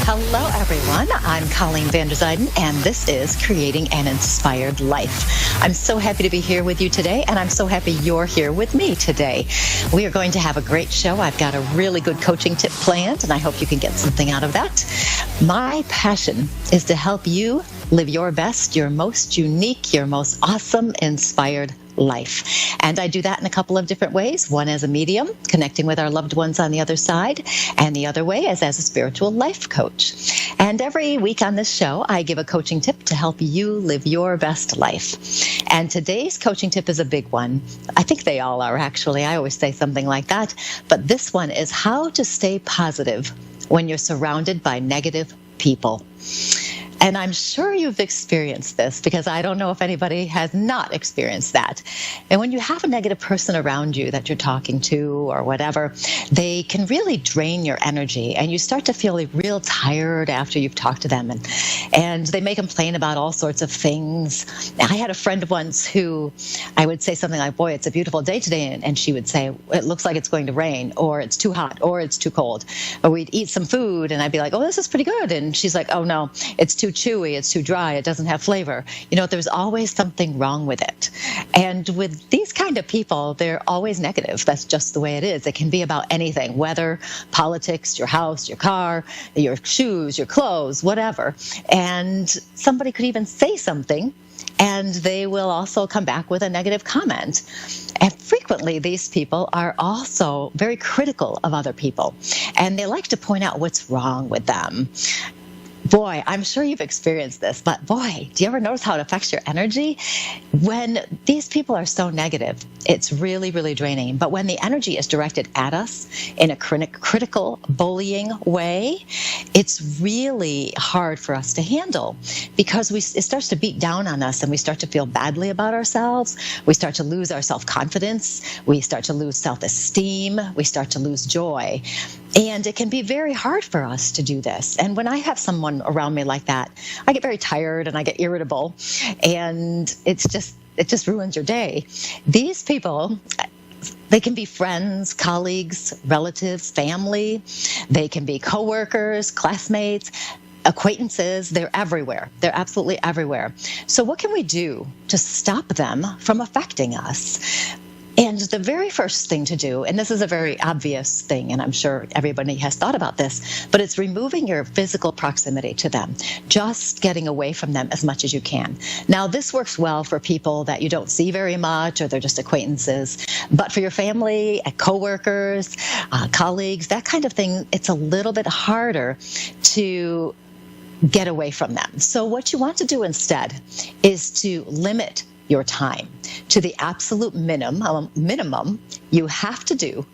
Hello, everyone. I'm Colleen van der Zijden, and this is Creating an Inspired Life. I'm so happy to be here with you today, and I'm so happy you're here with me today. We are going to have a great show. I've got a really good coaching tip planned, and I hope you can get something out of that. My passion is to help you live your best, your most unique, your most awesome, inspired life. And I do that in a couple of different ways. One as a medium, connecting with our loved ones on the other side, and the other way is as a spiritual life coach. And every week on this show, I give a coaching tip to help you live your best life. And today's coaching tip is a big one. I think they all are, actually. I always say something like that. But this one is how to stay positive when you're surrounded by negative people. And I'm sure you've experienced this, because I don't know if anybody has not experienced that. And when you have a negative person around you that you're talking to or whatever, they can really drain your energy, and you start to feel real tired after you've talked to them. And they may complain about all sorts of things. I had a friend once who I would say something like, boy, it's a beautiful day today. And she would say, it looks like it's going to rain, or it's too hot, or it's too cold. Or we'd eat some food and I'd be like, oh, this is pretty good. And she's like, oh, no, it's too chewy, it's too dry, it doesn't have flavor. You know, there's always something wrong with it. And with these kind of people, they're always negative. That's just the way it is. It can be about anything: weather, politics, your house, your car, your shoes, your clothes, whatever. And somebody could even say something, and they will also come back with a negative comment. And frequently, these people are also very critical of other people, and they like to point out what's wrong with them. Boy, I'm sure you've experienced this, but boy, do you ever notice how it affects your energy? When these people are so negative, it's really, really draining. But when the energy is directed at us in a critical, bullying way, it's really hard for us to handle, because it starts to beat down on us, and we start to feel badly about ourselves. We start to lose our self-confidence. We start to lose self-esteem. We start to lose joy. And it can be very hard for us to do this. And when I have someone around me like that, I get very tired and I get irritable, and it just ruins your day. These people, they can be friends, colleagues, relatives, family. They can be coworkers, classmates, acquaintances. They're everywhere. They're absolutely everywhere. So what can we do to stop them from affecting us? And the very first thing to do, and this is a very obvious thing, and I'm sure everybody has thought about this, but it's removing your physical proximity to them, just getting away from them as much as you can. Now, this works well for people that you don't see very much, or they're just acquaintances. But for your family, coworkers, colleagues, that kind of thing, it's a little bit harder to get away from them. So what you want to do instead is to limit your time to the absolute minimum you have to do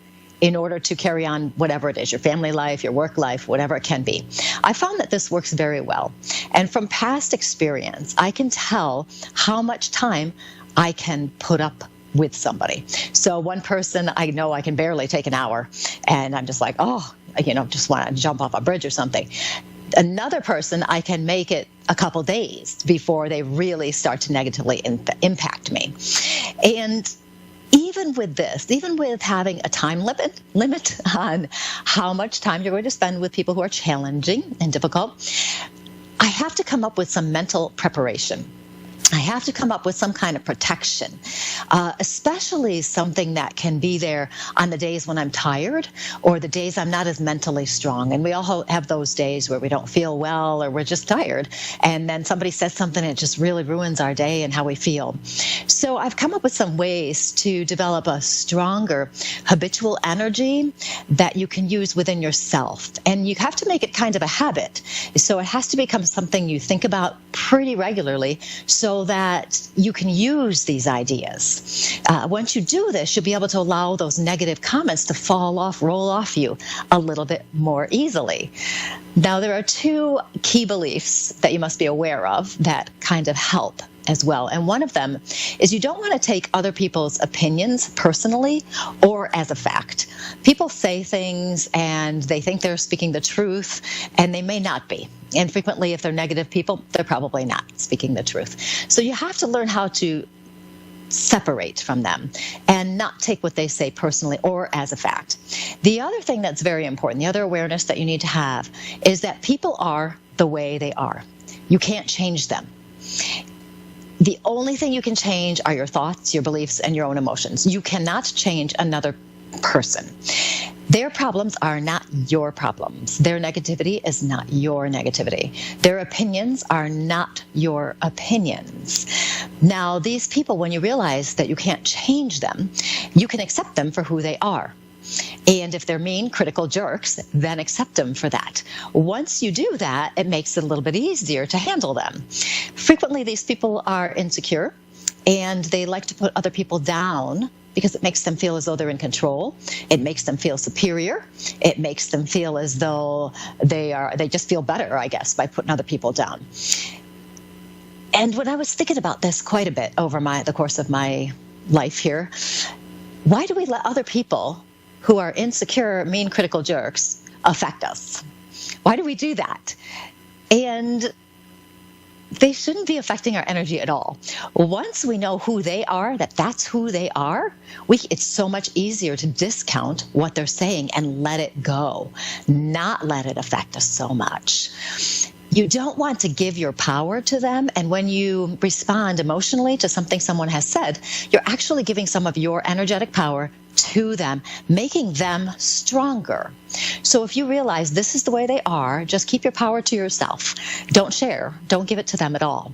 in order to carry on whatever it is, your family life, your work life, whatever it can be. I found that this works very well. And from past experience, I can tell how much time I can put up with somebody. So one person, I know I can barely take an hour, and I'm just like, just want to jump off a bridge or something. Another person, I can make it a couple days before they really start to negatively impact me. And even with this, even with having a time limit on how much time you're going to spend with people who are challenging and difficult, I have to come up with some mental preparation. I have to come up with some kind of protection, especially something that can be there on the days when I'm tired, or the days I'm not as mentally strong. And we all have those days where we don't feel well, or we're just tired. And then somebody says something and it just really ruins our day and how we feel. So I've come up with some ways to develop a stronger habitual energy that you can use within yourself. And you have to make it kind of a habit. So it has to become something you think about pretty regularly, so that you can use these ideas. Once you do this, you'll be able to allow those negative comments to roll off you a little bit more easily. Now, there are two key beliefs that you must be aware of that kind of help as well. And one of them is you don't want to take other people's opinions personally or as a fact. People say things and they think they're speaking the truth, and they may not be. And frequently, if they're negative people, they're probably not speaking the truth. So you have to learn how to separate from them and not take what they say personally or as a fact. The other thing that's very important, the other awareness that you need to have, is that people are the way they are. You can't change them. The only thing you can change are your thoughts, your beliefs, and your own emotions. You cannot change another person. Their problems are not your problems. Their negativity is not your negativity. Their opinions are not your opinions. Now, these people, when you realize that you can't change them, you can accept them for who they are. And if they're mean, critical jerks, then accept them for that. Once you do that, it makes it a little bit easier to handle them. Frequently, these people are insecure and they like to put other people down because it makes them feel as though they're in control. It makes them feel superior. It makes them feel as though they just feel better, I guess, by putting other people down. And when I was thinking about this quite a bit over the course of my life here, why do we let other people who are insecure, mean, critical jerks affect us? Why do we do that? And they shouldn't be affecting our energy at all. Once we know who they are, that's who they are, it's so much easier to discount what they're saying and let it go, not let it affect us so much. You don't want to give your power to them. And when you respond emotionally to something someone has said, you're actually giving some of your energetic power to them, making them stronger. So if you realize this is the way they are, just keep your power to yourself. Don't share. Don't give it to them at all.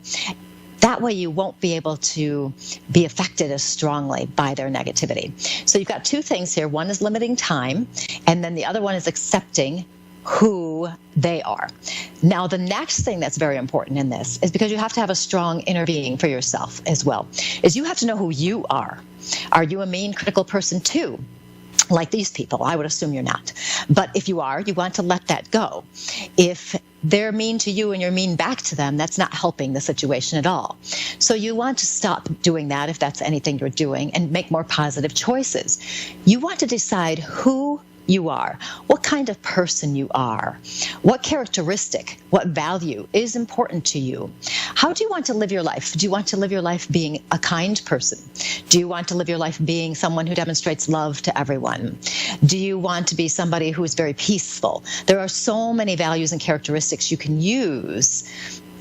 That way you won't be able to be affected as strongly by their negativity. So you've got two things here. One is limiting time, and then the other one is accepting who they are. Now, the next thing that's very important in this is, because you have to have a strong inner being for yourself as well, is you have to know who you are. Are you a mean, critical person too? Like these people? I would assume you're not. But if you are, you want to let that go. If they're mean to you and you're mean back to them, that's not helping the situation at all. So you want to stop doing that if that's anything you're doing, and make more positive choices. You want to decide who you are, what kind of person you are, what characteristic, what value is important to you. How do you want to live your life? Do you want to live your life being a kind person? Do you want to live your life being someone who demonstrates love to everyone? Do you want to be somebody who is very peaceful? There are so many values and characteristics you can use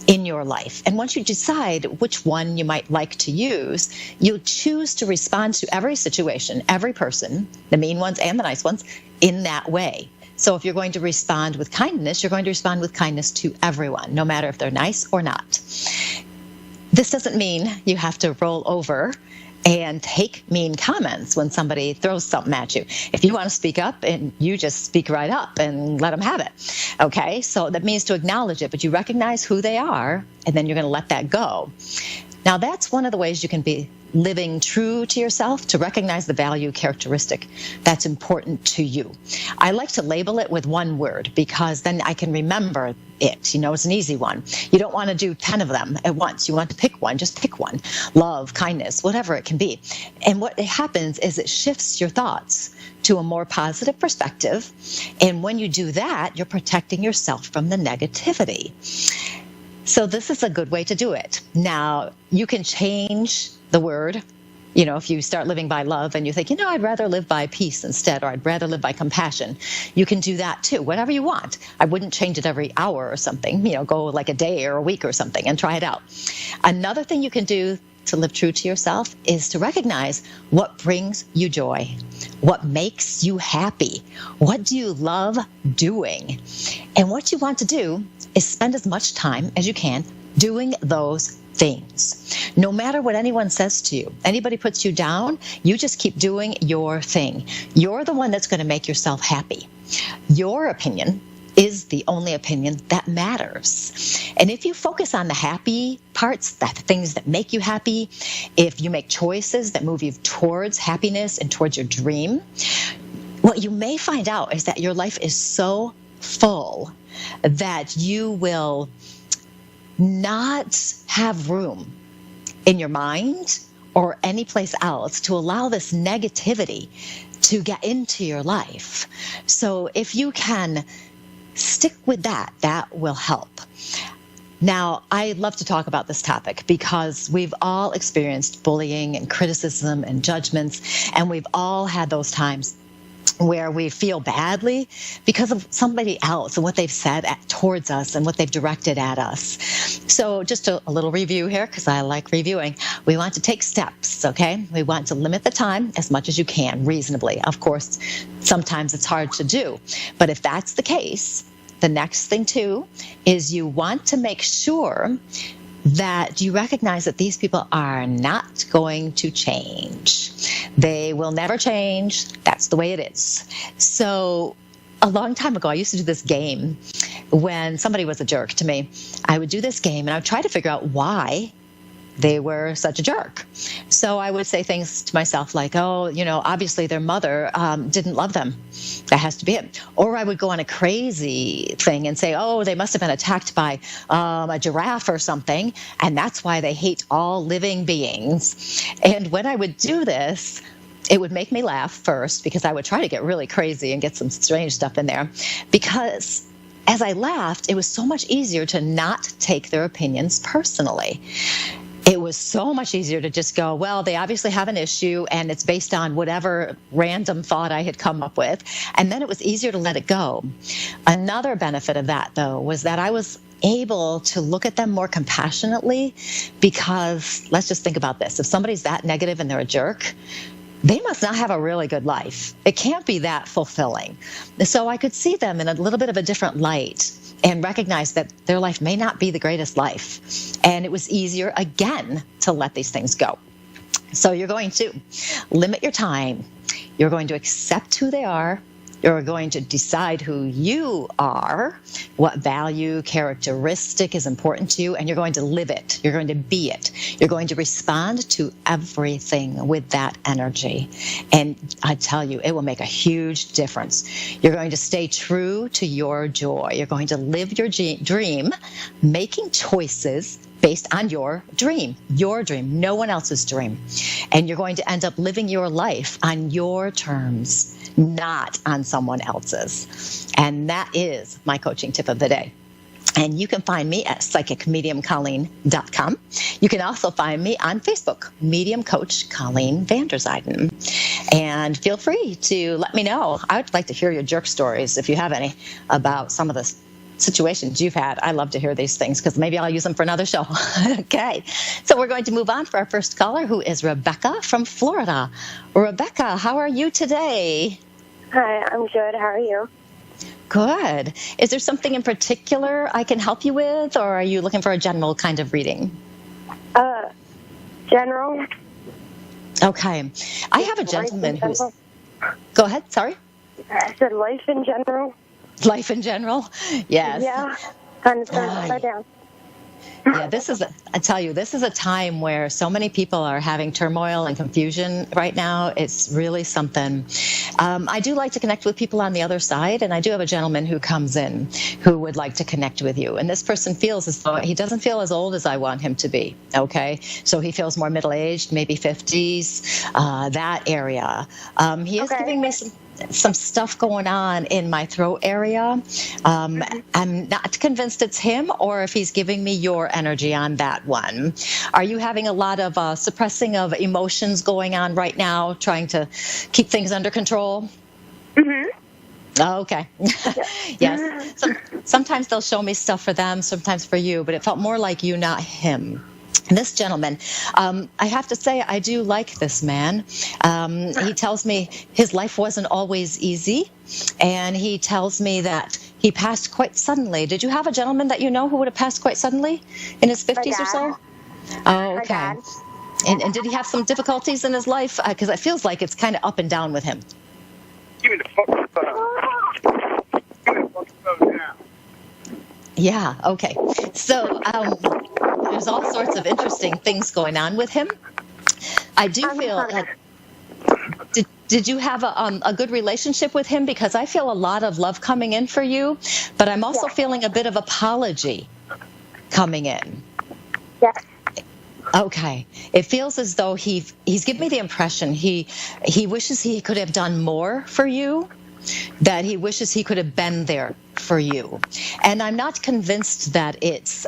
in your life. And once you decide which one you might like to use, you'll choose to respond to every situation, every person, the mean ones and the nice ones, in that way. So if you're going to respond with kindness, you're going to respond with kindness to everyone, no matter if they're nice or not. This doesn't mean you have to roll over and take mean comments when somebody throws something at you. If you want to speak up, and you just speak right up and let them have it. Okay, so that means to acknowledge it, but you recognize who they are, and then you're going to let that go. Now, that's one of the ways you can be living true to yourself, to recognize the value characteristic that's important to you. I like to label it with one word, because then I can remember it. You know, it's an easy one. You don't want to do 10 of them at once. You want to pick one. Just pick one. Love, kindness, whatever it can be. And what happens is it shifts your thoughts to a more positive perspective. And when you do that, you're protecting yourself from the negativity. So this is a good way to do it. Now, you can change the word. You know, if you start living by love and you think, I'd rather live by peace instead, or I'd rather live by compassion, you can do that too, whatever you want. I wouldn't change it every hour or something, go like a day or a week or something and try it out. Another thing you can do to live true to yourself is to recognize what brings you joy, what makes you happy, what do you love doing. And what you want to do is spend as much time as you can doing those things. No matter what anyone says to you, anybody puts you down, you just keep doing your thing. You're the one that's going to make yourself happy. Your opinion is the only opinion that matters. And if you focus on the happy parts, the things that make you happy, if you make choices that move you towards happiness and towards your dream, what you may find out is that your life is so full that you will not have room in your mind or any place else to allow this negativity to get into your life. So if you can stick with that, that will help. Now, I love to talk about this topic because we've all experienced bullying and criticism and judgments, and we've all had those times where we feel badly because of somebody else and what they've said towards us and what they've directed at us. So just a little review here, because I like reviewing. We want to take steps, okay? We want to limit the time as much as you can, reasonably. Of course, sometimes it's hard to do. But if that's the case, the next thing, too, is you want to make sure that you recognize that these people are not going to change. They will never change. That's the way it is. So a long time ago, I used to do this game when somebody was a jerk to me. I would do this game and I would try to figure out why they were such a jerk. So I would say things to myself like, oh, obviously their mother didn't love them. That has to be it. Or I would go on a crazy thing and say, oh, they must have been attacked by a giraffe or something, and that's why they hate all living beings. And when I would do this, it would make me laugh first, because I would try to get really crazy and get some strange stuff in there. Because as I laughed, it was so much easier to not take their opinions personally. It was so much easier to just go, well, they obviously have an issue and it's based on whatever random thought I had come up with. And then it was easier to let it go. Another benefit of that, though, was that I was able to look at them more compassionately, because let's just think about this. If somebody's that negative and they're a jerk, they must not have a really good life. It can't be that fulfilling. So I could see them in a little bit of a different light and recognize that their life may not be the greatest life. And it was easier, again, to let these things go. So you're going to limit your time. You're going to accept who they are. You're going to decide who you are, what value, characteristic is important to you, and you're going to live it. You're going to be it. You're going to respond to everything with that energy. And I tell you, it will make a huge difference. You're going to stay true to your joy. You're going to live your dream, making choices based on your dream, no one else's dream. And you're going to end up living your life on your terms, not on someone else's. And that is my coaching tip of the day. And you can find me at psychicmediumcolleen.com. You can also find me on Facebook, Medium Coach Colleen Vanderzijden. And feel free to let me know. I would like to hear your jerk stories, if you have any, about some of the situations you've had. I love to hear these things, because maybe I'll use them for another show. Okay. So we're going to move on for our first caller, who is Rebecca from Florida. Rebecca, how are you today? Hi, I'm good. How are you? Good. Is there something in particular I can help you with, or are you looking for a general kind of reading? General. Okay. I have a gentleman who's... Go ahead. Sorry. I said life in general. Life in general? Yes. Yeah. Kind of turned upside down. Yeah, I tell you, this is a time where so many people are having turmoil and confusion right now. It's really something. I do like to connect with people on the other side, and I do have a gentleman who comes in who would like to connect with you. And this person feels as though he doesn't feel as old as I want him to be, okay? So he feels more middle-aged, maybe 50s, that area. He is giving me some stuff going on in my throat area. I'm not convinced it's him, or if he's giving me your energy on that one. Are you having a lot of suppressing of emotions going on right now, trying to keep things under control? Mm-hmm. Oh, okay. Yes. Sometimes they'll show me stuff for them, sometimes for you, but it felt more like you, not him. This gentleman, I have to say, I do like this man. He tells me his life wasn't always easy, and he tells me that he passed quite suddenly. Did you have a gentleman that you know who would have passed quite suddenly in his 50s or so? Oh, okay. And did he have some difficulties in his life? Because it feels like it's kind of up and down with him. Give me the fucking phone. Give me the fucking phone now. Yeah, okay. So there's all sorts of interesting things going on with him. I do feel did you have a good relationship with him? Because I feel a lot of love coming in for you, but I'm also feeling a bit of apology coming in. Yes. Okay. It feels as though he's given me the impression he wishes he could have done more for you. that he wishes he could have been there for you. And I'm not convinced that it's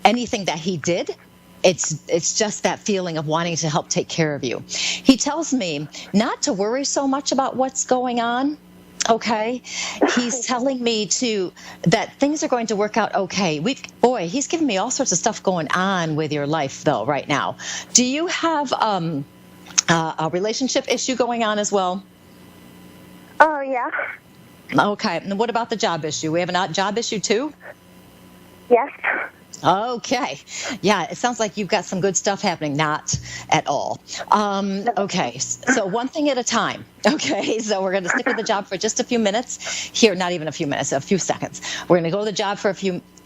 anything that he did. It's just that feeling of wanting to help take care of you. He tells me not to worry so much about what's going on. Okay. He's telling me that things are going to work out okay. He's giving me all sorts of stuff going on with your life though right now. Do you have a relationship issue going on as well? Oh, yeah. Okay. And what about the job issue? We have a job issue too? Yes. Okay. Yeah, it sounds like you've got some good stuff happening. Not at all. Okay. So one thing at a time. Okay. So we're going to stick with the job for just a few minutes here. Not even a few minutes, a few seconds. We're going to go to the job for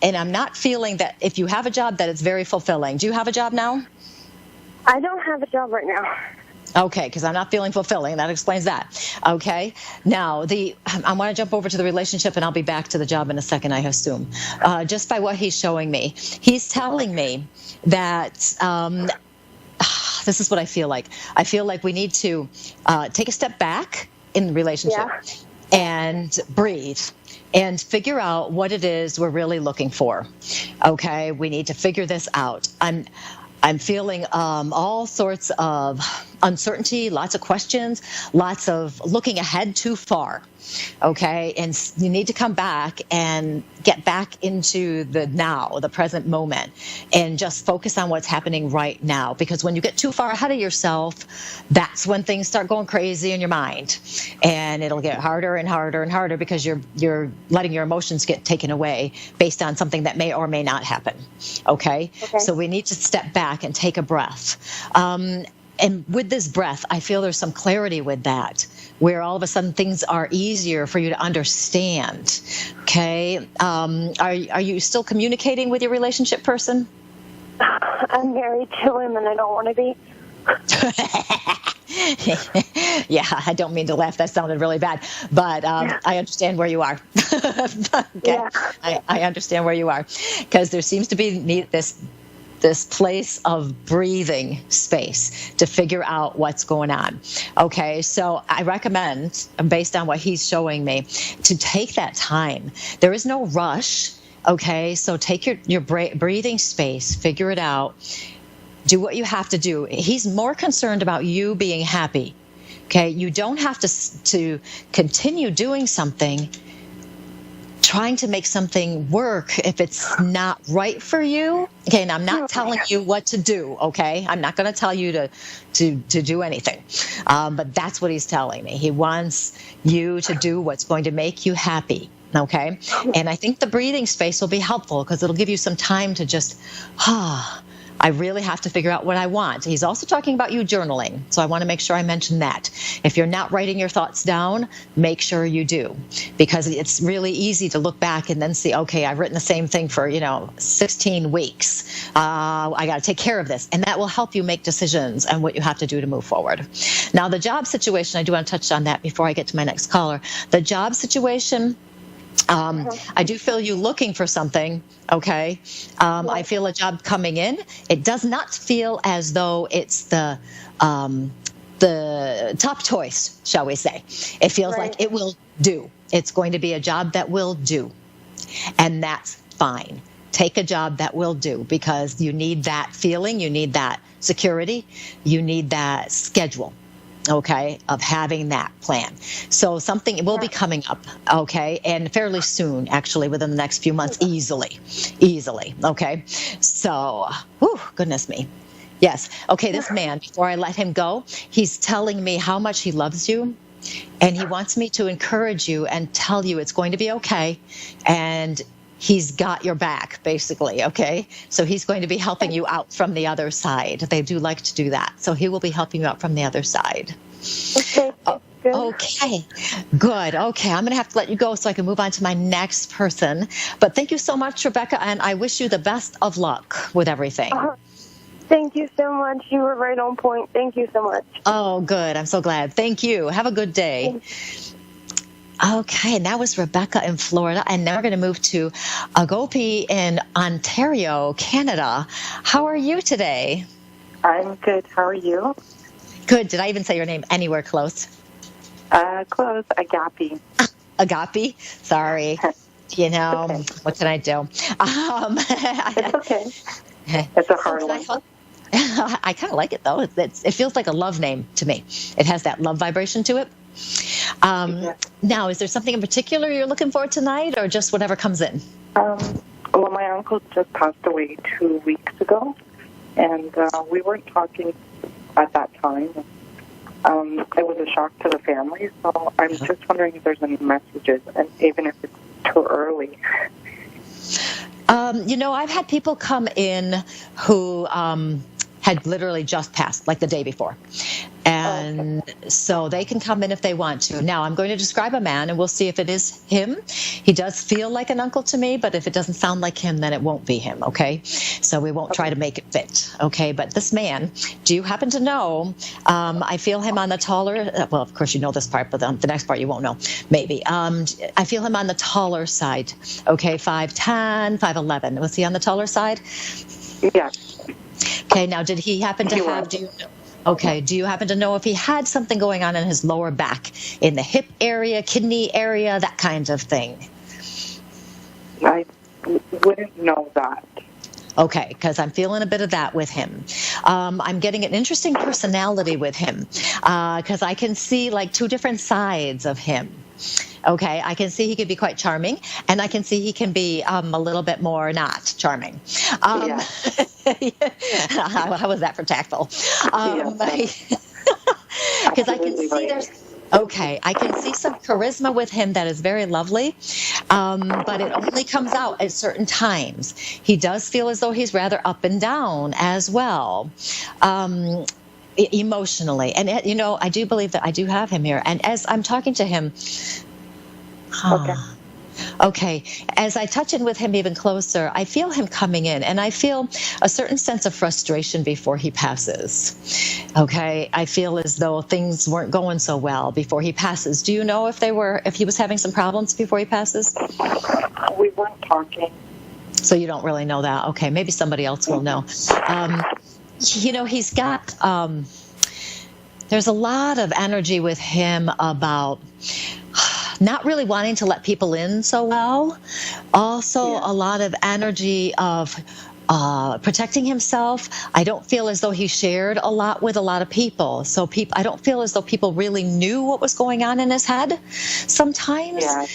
and I'm not feeling that if you have a job that it's very fulfilling. Do you have a job now? I don't have a job right now. Okay, because I'm not feeling fulfilling. That explains that. Okay. Now, I want to jump over to the relationship, and I'll be back to the job in a second, I assume. Just by what he's showing me. He's telling me that this is what I feel like. I feel like we need to take a step back in the relationship and breathe and figure out what it is we're really looking for. Okay, we need to figure this out. I'm feeling all sorts of uncertainty, lots of questions, lots of looking ahead too far, okay? And you need to come back and get back into the now, the present moment, and just focus on what's happening right now. Because when you get too far ahead of yourself, that's when things start going crazy in your mind. And it'll get harder and harder and harder because you're letting your emotions get taken away based on something that may or may not happen, okay? So we need to step back and take a breath. And with this breath, I feel there's some clarity with that, where all of a sudden things are easier for you to understand. Okay. Are you still communicating with your relationship person? I'm married to him and I don't want to be. Yeah, I don't mean to laugh. That sounded really bad. But I understand where you are. Okay. Yeah. I understand where you are. Because there seems to be this place of breathing space to figure out what's going on. Okay, so I recommend, based on what he's showing me, to take that time. There is no rush. Okay, so take your breathing space, figure it out, do what you have to do. He's more concerned about you being happy. Okay, you don't have to continue doing something, trying to make something work if it's not right for you. Okay, and I'm not telling you what to do, okay? I'm not going to tell you to do anything. But that's what he's telling me. He wants you to do what's going to make you happy, okay? And I think the breathing space will be helpful because it'll give you some time to just, I really have to figure out what I want. He's also talking about you journaling, so I want to make sure I mention that. If you're not writing your thoughts down, make sure you do, because it's really easy to look back and then see, okay, I've written the same thing for 16 weeks. I got to take care of this, and that will help you make decisions on what you have to do to move forward. Now, the job situation, I do want to touch on that before I get to my next caller. The job situation. I do feel you looking for something, okay? I feel a job coming in. It does not feel as though it's the top choice, shall we say. It feels like it will do. It's going to be a job that will do, and that's fine. Take a job that will do, because you need that feeling, you need that security, you need that schedule. Okay, of having that plan. So something will be coming up, okay, and fairly soon, actually, within the next few months, easily, okay? So, goodness me. Yes, okay, this man, before I let him go, he's telling me how much he loves you, and he wants me to encourage you and tell you it's going to be okay, and he's got your back, basically, okay? So he's going to be helping you out from the other side. They do like to do that. So he will be helping you out from the other side. Okay. Good. Okay, good. Okay, I'm going to have to let you go so I can move on to my next person. But thank you so much, Rebecca, and I wish you the best of luck with everything. Thank you so much. You were right on point. Thank you so much. Oh, good. I'm so glad. Thank you. Have a good day. Okay, and that was Rebecca in Florida, and now we're going to move to Agopi in Ontario, Canada. How are you today? I'm good. How are you? Good. Did I even say your name anywhere close? Close. Agape. Agape? Sorry. You know, Okay. what can I do? It's okay. It's a hard one. I kind of like it, though. It feels like a love name to me. It has that love vibration to it. Yeah. Now, is there something in particular you're looking for tonight, or just whatever comes in? Well, my uncle just passed away 2 weeks ago, and we weren't talking at that time. It was a shock to the family, so I'm just wondering if there's any messages, and even if it's too early. You know, I've had people come in who had literally just passed, like the day before. And so they can come in if they want to. Now, I'm going to describe a man, and we'll see if it is him. He does feel like an uncle to me, but if it doesn't sound like him, then it won't be him, okay? So we won't try to make it fit, okay? But this man, do you happen to know, I feel him on the taller, well, of course you know this part, but the next part you won't know, maybe. I feel him on the taller side, okay? 5'10", 5'11". Was he on the taller side? Yeah. Okay, now did he happen to He have, was. do you know? Okay, do you happen to know if he had something going on in his lower back, in the hip area, kidney area, that kind of thing? I wouldn't know that. Okay, because I'm feeling a bit of that with him. I'm getting an interesting personality with him because I can see like two different sides of him. Okay, I can see he can be quite charming, and I can see he can be a little bit more not charming. Yeah. How was that for tactful? Because I can Absolutely see right. there's. Okay, I can see some charisma with him that is very lovely, but it only comes out at certain times. He does feel as though he's rather up and down as well. Emotionally. And, you know, I do believe that I do have him here. And as I'm talking to him, okay, as I touch in with him even closer, I feel him coming in, and I feel a certain sense of frustration before he passes. Okay, I feel as though things weren't going so well before he passes. Do you know if he was having some problems before he passes? We weren't talking. So you don't really know that. Okay, maybe somebody else will know. You know, he's got, there's a lot of energy with him about not really wanting to let people in so well. Also, a lot of energy of protecting himself. I don't feel as though he shared a lot with a lot of people. So I don't feel as though people really knew what was going on in his head sometimes. Yeah.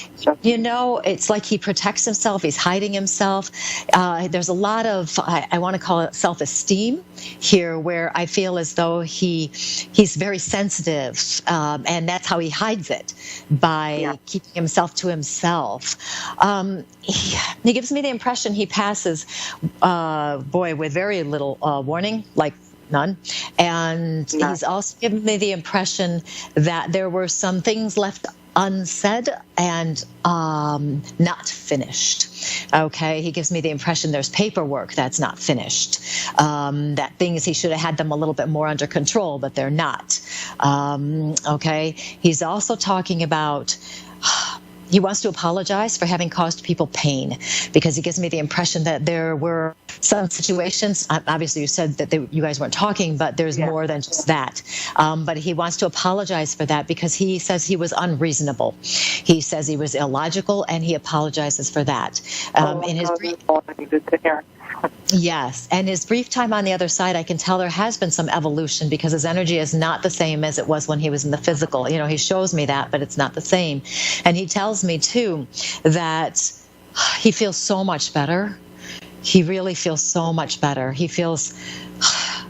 You know, it's like he protects himself. He's hiding himself. There's a lot of, I want to call it self-esteem here, where I feel as though he's very sensitive, and that's how he hides it, by keeping himself to himself. He gives me the impression he passes, with very little warning, like none. And he's also given me the impression that there were some things left unsaid and not finished. Okay, he gives me the impression there's paperwork that's not finished, that things he should have had them a little bit more under control, but they're not. Okay, he's also talking about he wants to apologize for having caused people pain, because he gives me the impression that there were some situations. Obviously, you said that you guys weren't talking, but there's more than just that. But he wants to apologize for that because he says he was unreasonable. He says he was illogical, and he apologizes for that. In his brief, yes, and his brief time on the other side, I can tell there has been some evolution, because his energy is not the same as it was when he was in the physical. You know, he shows me that, but it's not the same. And he tells me too that he feels so much better. He really feels so much better. He feels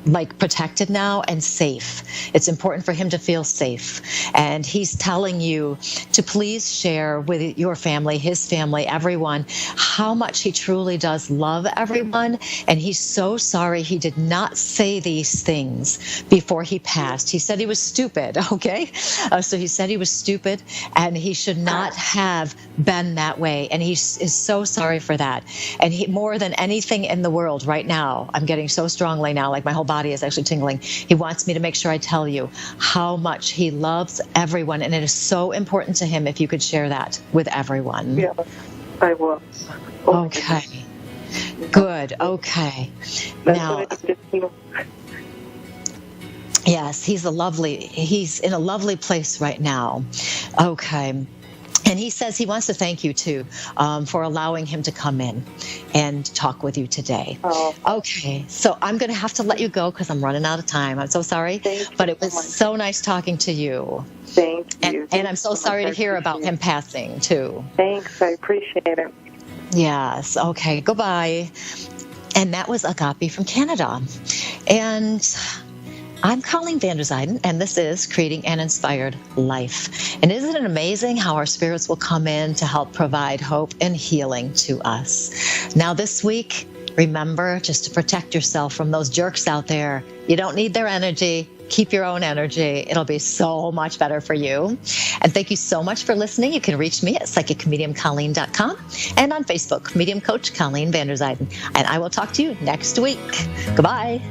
like protected now and safe. It's important for him to feel safe. And he's telling you to please share with your family, his family, everyone, how much he truly does love everyone. And he's so sorry he did not say these things before he passed. He said he was stupid, okay? So he said he was stupid, and he should not have been that way. And he is so sorry for that. And he, more than anything in the world right now, I'm getting so strongly now, like my whole body is actually tingling. He wants me to make sure I tell you how much he loves everyone, and it is so important to him if you could share that with everyone. Yeah, I will. Okay. Good. Okay. Now, Yes, he's in a lovely place right now. Okay. And he says he wants to thank you, too, for allowing him to come in and talk with you today. Oh. Okay, so I'm going to have to let you go because I'm running out of time. I'm so sorry. But it was so nice talking to you. Thank you. And I'm so sorry to hear about him passing, too. Thanks. I appreciate it. Yes. Okay, goodbye. And that was Agape from Canada. And I'm Colleen Van Der Zijden, and this is Creating an Inspired Life. And isn't it amazing how our spirits will come in to help provide hope and healing to us? Now, this week, remember just to protect yourself from those jerks out there. You don't need their energy. Keep your own energy. It'll be so much better for you. And thank you so much for listening. You can reach me at psychicmediumcolleen.com and on Facebook, Medium Coach Colleen Van Der Zijden. And I will talk to you next week. Goodbye.